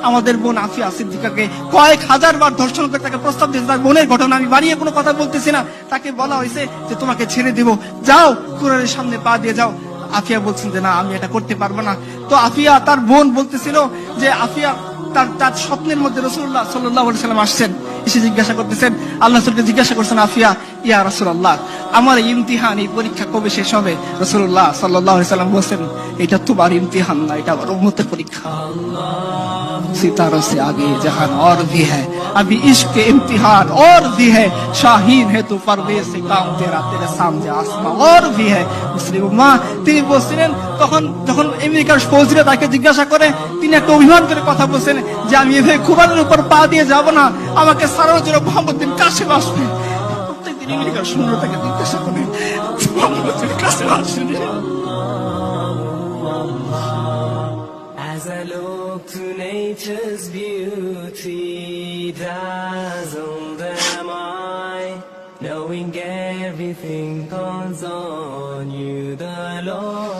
আমাদের বোন আফিয়া সিদ্দিকাকে কয়েক হাজার বার ধর্ষণ করে তাকে প্রস্তাব দিয়েছে। তার বোনের ঘটনা আমি বাড়িয়ে কোনো কথা বলতেছি না। তাকে বলা হয়েছে যে তোমাকে ছেড়ে দিব, যাও কুরআনের সামনে পা দিয়ে যাও। আফিয়া বলছেন যে না, আমি এটা করতে পারবো না। তো আফিয়া, তার বোন বলতেছিল যে আফিয়া তার স্বপ্নের মধ্যে রাসূলুল্লাহ সাল্লাল্লাহু আলাইহি ওয়াসাল্লাম আসছেন, এসে জিজ্ঞাসা করতেছেন, আল্লাহ রাসূলকে জিজ্ঞাসা করছেন আফিয়া, ইয়া রাসূলুল্লাহ, আমার এই ইমতিহান, এই পরীক্ষা কবে শেষ হবে? রাসূলুল্লাহ সাল্লাল্লাহু আলাইহি ওয়াসাল্লাম বলেন, এটা তোমার ইমতিহান না, এটা আমার উম্মতের পরীক্ষা। सितारों से आगे जहान और भी है, अभी इश्क के इम्तिहान और भी है, शाहीन है तू परवेज से काम तेरा, तेरे सामने आसमां और भी है। মুসলিম উম্মাহ, তিনি বলছিলেন, তখন যখন আমেরিকার ফৌজিরা তাকে জিজ্ঞাসা করে, তিনি একটা অভিমান করে কথা বলছেন যে আমি এভাবে কুরআনের উপর পা দিয়ে যাব না, আমাকে সারানোর জন্য মোহাম্মদ বিন কাসেম আসবে। প্রত্যেকদিন আমেরিকার সৈন্যরা তাকে জিজ্ঞাসা করে, মোহাম্মদ বিন কাসেম আসবে। As I look to nature's beauty, dazzled am I, knowing everything comes on you, the Lord.